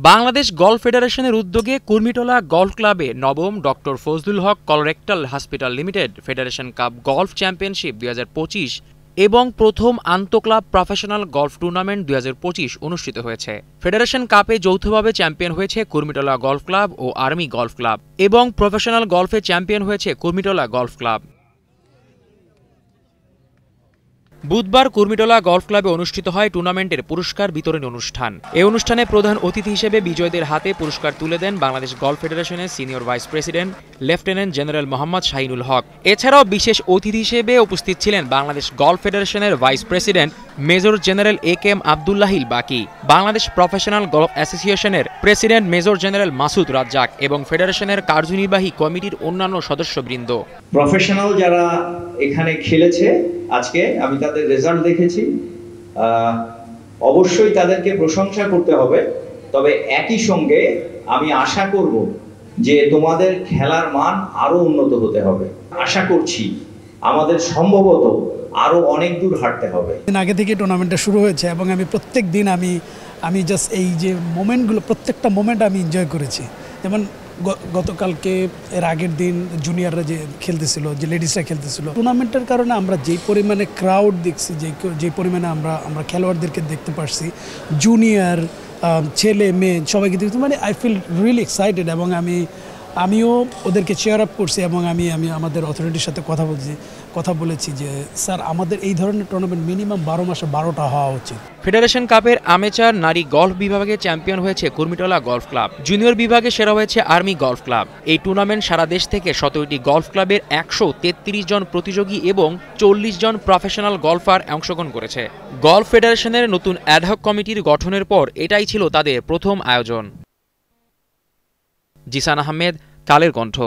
Bangladesh golf ফেডারেশনের উদ্যোগে Kurmitola golf ক্লাবে নবম doctor Fazlul Haque colorectal hospital limited federation cup golf championship 2025 এবং প্রথম আন্তঃক্লাব প্রফেশনাল গলফ টুর্নামেন্ট 2025 অনুষ্ঠিত হয়েছে। ফেডারেশন কাপে যৌথভাবে চ্যাম্পিয়ন হয়েছে কুর্মিটোলা গলফ ক্লাব ও আর্মি গলফ ক্লাব এবং প্রফেশনাল গলফে চ্যাম্পিয়ন হয়েছে কুর্মিটোলা গলফ ক্লাব। বুধবার কুর্মিটোলা গলফ ক্লাবে অনুষ্ঠিত হয় টুর্নামেন্টের পুরস্কার বিতরণী অনুষ্ঠান। এই অনুষ্ঠানে প্রধান অতিথি হিসেবে বিজয়ীদের হাতে পুরস্কার তুলে দেন বাংলাদেশ গলফ ফেডারেশনের senior vice president lieutenant general Mohammad Shahinul Haque. এছাড়াও বিশেষ অতিথি হিসেবে উপস্থিত ছিলেন বাংলাদেশ গলফ ফেডারেশনের vice president major general A K M. Abdullahil Baki, Bangladesh professional golf অ্যাসোসিয়েশনের president major general Masud Razzak এবং ফেডারেশনের কার্যনির্বাহী কমিটির অন্যান্য সদস্যবৃন্দ। প্রফেশনাল যারা এখানে খেলেছে আজকে আমি তাদের রেজাল্ট দেখেছি, অবশ্যই তাদেরকে প্রশংসা করতে হবে। তবে একই সঙ্গে আমি আশা করব যে তোমাদের খেলার মান আরো উন্নত হতে হবে। আশা করছি আমাদের সম্ভবত আরো অনেক দূর হাঁটতে হবে। আগে থেকে টুর্নামেন্টটা শুরু হয়েছে এবং আমি প্রত্যেক দিন আমি জাস্ট এই যে মোমেন্টগুলো প্রত্যেকটা মোমেন্ট আমি এনজয় করেছি। যেমন গতকালকে এর আগের দিন জুনিয়ররা যে খেলতেছিল, যে লেডিসরা খেলতেছিল, টুর্নামেন্টের কারণে আমরা যেই পরিমাণে ক্রাউড দেখছি, যে পরিমাণে আমরা খেলোয়াড়দেরকে দেখতে পারছি, জুনিয়র ছেলে মেয়ে সবাইকে দেখতে, মানে আই ফিল রিয়েলি এক্সাইটেড। এবং আমিও ওদেরকে চেয়ার আপ করছি এবং আমি আমাদের অথরিটির সাথে কথা বলেছি যে স্যার আমাদের এই ধরনের টুর্নামেন্ট মিনিমাম 12 মাসে 12টা হওয়া উচিত। ফেডারেশন কাপের আমেচার নারী গলফ বিভাগে চ্যাম্পিয়ন হয়েছে কুর্মিটোলা গলফ ক্লাব, জুনিয়র বিভাগে সেরা হয়েছে আর্মি গলফ ক্লাব। এই টুর্নামেন্ট সারা দেশ থেকে 17টি গলফ ক্লাবের 133 জন প্রতিযোগী এবং 40 জন প্রফেশনাল গলফার অংশগ্রহণ করেছে। গলফ ফেডারেশনের নতুন অ্যাডহক কমিটির গঠনের পর এটাই ছিল তাদের প্রথম আয়োজন। জিসান আহমেদ, কালের কণ্ঠ।